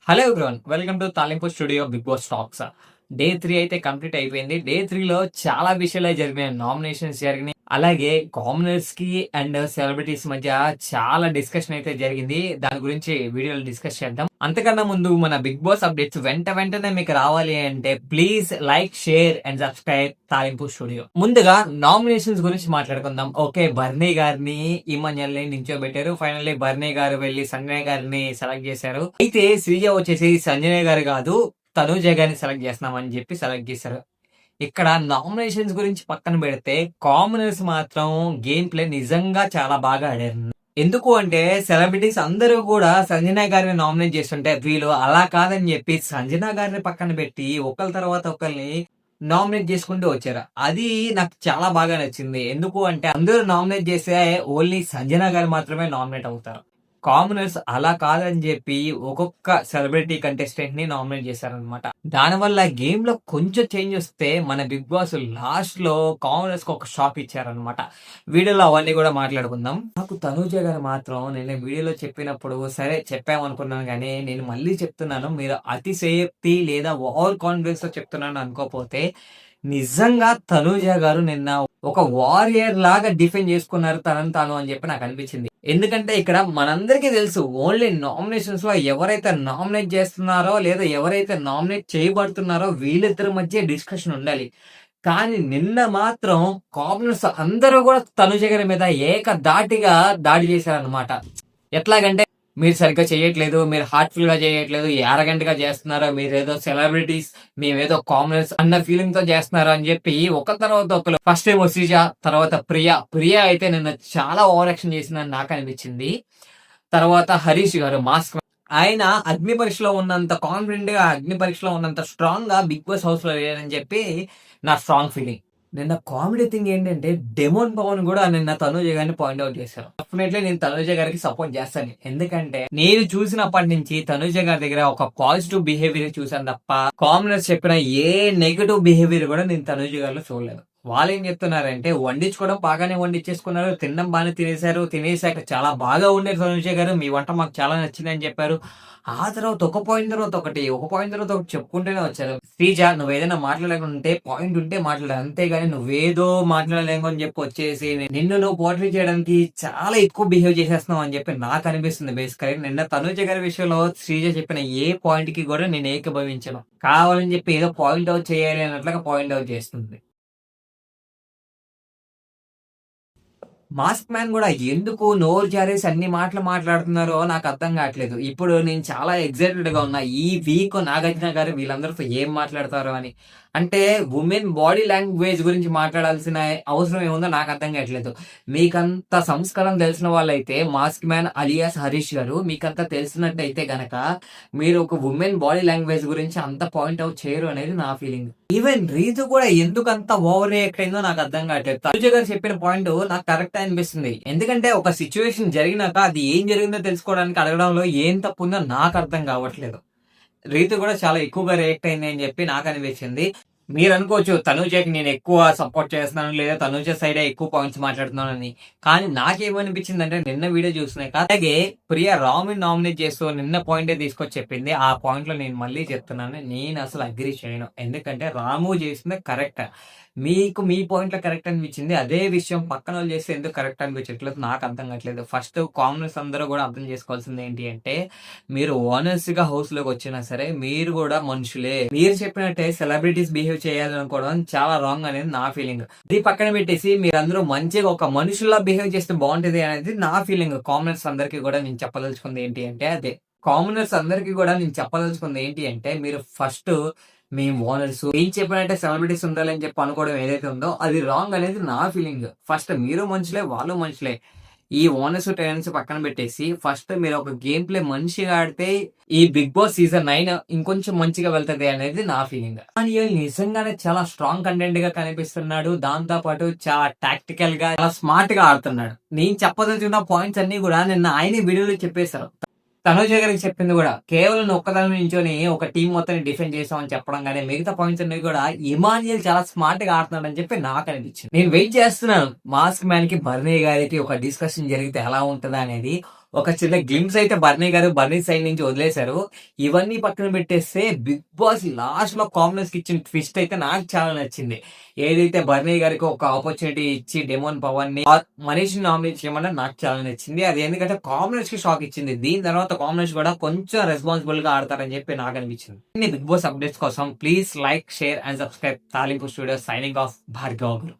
Hello everyone. Welcome to Thalimpu studio Bigg Boss talks. Day 3 అయితే complete అయిపోయింది. Day 3లో చాలా విషయాలే జరిగినాయి. నామినేషన్స్ జరిగినాయి. అలాగే కామనర్స్‌కి అండ్ సెలబ్రిటీస్ మధ్య చాలా డిస్కషన్ అయితే జరిగింది. దాని గురించి వీడియోలో డిస్కస్ చేద్దాం. అంతకన్నా ముందు మన బిగ్ బాస్ అప్డేట్స్ వెంటనే మీకు రావాలి అంటే please like, share and subscribe తాలింపు స్టూడియో. ముందుగా నామినేషన్స్ గురించి మాట్లాడుకుందాం. ఓకే, బర్నీ గారిని, ఇమాన్యుయల్‌ని నించోబెట్టారు. ఫైనల్లీ బర్నీ గారు వెళ్లి సంజయ్ గారిని సెలెక్ట్ చేశారు. అయితే శ్రీజ వచ్చేసి సంజయ్ గారు కాదు, తనూజ గారిని సెలెక్ట్ చేస్తున్నామని చెప్పి సెలెక్ట్ చేశారు. ఇక్కడ నామినేషన్స్ గురించి పక్కన పెడితే కామనర్స్ మాత్రం గేమ్ ప్లే నిజంగా చాలా బాగా ఆడారు. ఎందుకు అంటే సెలబ్రిటీస్ అందరూ కూడా సంజన గారిని నామినేట్ చేస్తుంటే వీళ్ళు అలా కాదని చెప్పి సంజన గారిని పక్కన పెట్టి ఒకళ్ళ తర్వాత ఒకరిని నామినేట్ చేసుకుంటూ వచ్చారు. అది నాకు చాలా బాగా నచ్చింది. ఎందుకు అంటే అందరూ నామినేట్ చేస్తే ఓన్లీ సంజన గారు మాత్రమే నామినేట్ అవుతారు. కామనర్స్ అలా కాదని చెప్పి ఒక్కొక్క సెలబ్రిటీ కంటెస్టెంట్ ని నామినేట్ చేశారనమాట. దానివల్ల గేమ్ లో కొంచెం చేంజ్ వస్తే మన బిగ్ బాస్ లాస్ట్ లో కామనర్స్ కి ఒక షాక్ ఇచ్చారనమాట. వీడియోలో అవన్నీ కూడా మాట్లాడుకుందాం. నాకు తనూజ గారు మాత్రం నేను వీడియోలో చెప్పినప్పుడు సరే చెప్పామనుకున్నాను, కానీ నేను మళ్ళీ చెప్తున్నాను, మీరు అతిశయోక్తి లేదా ఓవర్ కాన్ఫిడెన్స్ తో చెప్తున్నాను అనుకోకపోతే, నిజంగా తనూజ గారు నిన్న ఒక వారియర్ లాగా డిఫెండ్ చేసుకున్నారు తనను తాను అని చెప్పి నాకు అనిపించింది. ఎందుకంటే ఇక్కడ మనందరికీ తెలుసు, ఓన్లీ నామినేషన్స్ లో ఎవరైతే నామినేట్ చేస్తున్నారో లేదా ఎవరైతే నామినేట్ చేయబడుతున్నారో వీళ్ళిద్దరి మధ్య డిస్కషన్ ఉండాలి. కానీ నిన్న మాత్రం కామనర్స్ అందరూ కూడా తనుజ గారి మీద ఏకధాటిగా దాడి చేశారనమాట. ఎట్లాగంటే మీరు సరిగ్గా చేయట్లేదు, మీరు హార్ట్ఫుల్ గా చేయట్లేదు, యారగెంట్ గా చేస్తున్నారు, మీరేదో సెలబ్రిటీస్, మేమేదో కామనర్స్ అన్న ఫీలింగ్ తో చేస్తున్నారు అని చెప్పి ఒక తర్వాత ఒకరు. ఫస్ట్ ఏమో శ్రీజ, తర్వాత ప్రియా అయితే నిన్న చాలా ఓవర్ యాక్షన్ చేసిందని నాకు అనిపించింది. తర్వాత హరీష్ గారు మాస్క్, ఆయన అగ్ని పరీక్షలో ఉన్నంత కాన్ఫిడెంట్ గా, అగ్ని పరీక్షలో ఉన్నంత స్ట్రాంగ్ గా బిగ్ బాస్ హౌస్ లో లేరని చెప్పి నా స్ట్రాంగ్ ఫీలింగ్. నిన్న కామెడీ థింగ్ ఏంటంటే డెమోన్ పవన్ కూడా నిన్న తనూజ గారిని పాయింట్ అవుట్ చేశారు. డెఫినెట్లీ నేను తనూజ గారికి సపోర్ట్ చేస్తాను. ఎందుకంటే నేను చూసినప్పటి నుంచి తనూజ గారి దగ్గర ఒక పాజిటివ్ బిహేవియర్ చూసాను తప్ప కామనర్స్ చెప్పిన ఏ నెగటివ్ బిహేవియర్ కూడా నేను తనూజ గారిలో చూడలేదు. వాళ్ళు ఏం చెప్తున్నారంటే వండించుకోవడం బాగానే వండించేసుకున్నారు, తినడం బాగానే తినేశారు, తినేసాక చాలా బాగా ఉండేది తనూజ గారు, మీ వంట మాకు చాలా నచ్చిందని చెప్పారు. ఆ తర్వాత ఒక పాయింట్ తర్వాత ఒకటి, ఒక పాయింట్ తర్వాత ఒకటి చెప్పుకుంటూనే వచ్చారు. శ్రీజ, నువ్వు ఏదైనా మాట్లాడకుంటే పాయింట్ ఉంటే మాట్లాడాలి, అంతేగాని నువ్వేదో మాట్లాడలేము అని చెప్పి వచ్చేసి నిన్ను నువ్వు పోర్ట్రీ చేయడానికి చాలా ఎక్కువ బిహేవ్ చేసేస్తున్నావు అని చెప్పి నాకు అనిపిస్తుంది. బేసికలీ నిన్న తనూజ గారి విషయంలో శ్రీజ చెప్పిన ఏ పాయింట్ కి కూడా నేను ఏకీభవించను. కావాలని చెప్పి ఏదో పాయింట్ అవుట్ చేయాలి అన్నట్లుగా పాయింట్ అవుట్ చేస్తుంది. మాస్క్ మ్యాన్ కూడా ఎందుకు నోరు జారేసి అన్ని మాటలు మాట్లాడుతున్నారో నాకు అర్థం కావట్లేదు. ఇప్పుడు నేను చాలా ఎక్సైటెడ్ గా ఉన్నా, ఈ వీక్ నాగార్జున గారు వీళ్ళందరితో ఏం మాట్లాడతారో అని. అంటే ఉమెన్ బాడీ లాంగ్వేజ్ గురించి మాట్లాడాల్సిన అవసరం ఏముందో నాకు అర్థం కావట్లేదు. మీకంత సంస్కారం తెలిసిన వాళ్ళైతే మాస్క్ మ్యాన్ అలియాస్ హరీష్ గారు మీకంత తెలిసినట్టయితే గనక మీరు ఒక ఉమెన్ బాడీ లాంగ్వేజ్ గురించి అంత పాయింట్ అవుట్ చేయరు అనేది నా ఫీలింగ్. ఈవెన్ రీతు కూడా ఎందుకు అంత ఓవర్ రియాక్ట్ అయిందో నాకు అర్థం కావట్లేదు. తనుజ గారు చెప్పిన పాయింట్ నాకు కరెక్ట్ అనిపిస్తుంది. ఎందుకంటే ఒక సిచ్యువేషన్ జరిగినాక అది ఏం జరిగిందో తెలుసుకోవడానికి అడగడంలో ఏం తప్పు ఉందో నాకు అర్థం కావట్లేదు. రీతు కూడా చాలా ఎక్కువగా రియాక్ట్ అయింది అని చెప్పి నాకు అనిపించింది. మీరు అనుకోవచ్చు తనూజకి నేను ఎక్కువ సపోర్ట్ చేస్తున్నాను లేదా తనూజ సైడ్ ఎక్కువ పాయింట్స్ మాట్లాడుతున్నానని. కానీ నాకేమనిపించింది అంటే నిన్న వీడియో చూసినాక, అలాగే ప్రియా రామ్ని నామినేట్ చేస్తూ నిన్న పాయింటే తీసుకొచ్చి చెప్పింది. ఆ పాయింట్ లో నేను మళ్ళీ చెప్తున్నాను, నేను అసలు అగ్రీ చేయను. ఎందుకంటే రాము చేసింది కరెక్ట్, మీకు మీ పాయింట్ లో కరెక్ట్ అనిపించింది. అదే విషయం పక్కన వాళ్ళు చేస్తే ఎందుకు కరెక్ట్ అనిపించట్లేదు నాకు అర్థం కావట్లేదు. ఫస్ట్ కామనర్స్ అందరూ కూడా అర్థం చేసుకోవాల్సింది ఏంటి అంటే, మీరు ఓనర్స్ గా హౌస్ లోకి వచ్చినా సరే మీరు కూడా మనుషులే. మీరు చెప్పినట్టే సెలబ్రిటీస్ బిహేవ్ చేయాలనుకోవడం చాలా రాంగ్ అనేది నా ఫీలింగ్. ఇది పక్కన పెట్టేసి మీరందరూ మంచిగా ఒక మనుషుల్లా బిహేవ్ చేస్తే బాగుంటది అనేది నా ఫీలింగ్. కామనర్స్ అందరికీ కూడా నేను చెప్పదలుచుకుంది ఏంటి అంటే అదే. కామనర్స్ అందరికీ కూడా నేను చెప్పదలుచుకుంది ఏంటి అంటే, మీరు ఫస్ట్ మేము ఓనర్స్ ఏం చెప్పినట్టే సెలబ్రిటీస్ ఉండాలని చెప్పి అనుకోవడం ఏదైతే ఉందో అది రాంగ్ అనేది నా ఫీలింగ్. ఫస్ట్ మీరు మనుషులే, వాళ్ళు మనుషులే. ఈ ఓనర్స్ టెనెన్స్ పక్కన పెట్టేసి ఫస్ట్ మీరు ఒక గేమ్ ప్లే మంచిగా ఆడితే ఈ బిగ్ బాస్ సీజన్ 9 ఇంకొంచెం మంచిగా వెళ్తది అనేది నా ఫీలింగ్. కానీ నిజంగానే చాలా స్ట్రాంగ్ కంటెంట్ గా కనిపిస్తున్నాడు. దాంతో పాటు చాలా టాక్టికల్ గా, చాలా స్మార్ట్ గా ఆడుతున్నాడు. నేను చెప్పదలుచుకున్న పాయింట్స్ అన్ని కూడా నిన్న ఆయన వీడియోలో చెప్పేశారు. తనుజ గారికి చెప్పింది కూడా కేవలం ఒక్కదాని నుంచొని ఒక టీం మొత్తాన్ని డిఫెండ్ చేసామని చెప్పడం, కానీ మిగతా పాయింట్స్ అన్ని కూడా ఇమాన్యుయల్ చాలా స్మార్ట్ గా ఆడుతున్నాడు అని చెప్పి నాకు అనిపించింది. నేను వెయిట్ చేస్తున్నాను మాస్క్ మ్యాన్ కి బర్నీ గారికి ఒక డిస్కషన్ జరిగితే ఎలా ఉంటదా అనేది. ఒక చిన్న గ్లింప్స్ అయితే బర్నీ గారు బర్నీ సైడ్ నుంచి వదిలేశారు. ఇవన్నీ పక్కన పెట్టేస్తే బిగ్ బాస్ లాస్ట్‌లో కామనర్స్‌కి ఇచ్చిన ట్విస్ట్ అయితే నాకు చాలా నచ్చింది. ఏదైతే బర్నీ గారికి ఒక ఆపర్చునిటీ ఇచ్చి డెమోన్ పవన్‌ని మనీష్‌ని నామినేట్ చేయమన్నది నాకు చాలా నచ్చింది. అది ఎందుకంటే కామనర్స్‌కి షాక్ ఇచ్చింది. దీని తర్వాత కామనర్స్ కూడా కొంచెం రెస్పాన్సిబుల్‌గా ఆడతారని చెప్పి నాకు అనిపించింది. ఇన్ని బిగ్ బాస్ అప్డేట్స్ కోసం please like, share and subscribe. తాలింపు స్టూడియోస్ సైనింగ్ ఆఫ్ భార్గవ గురు.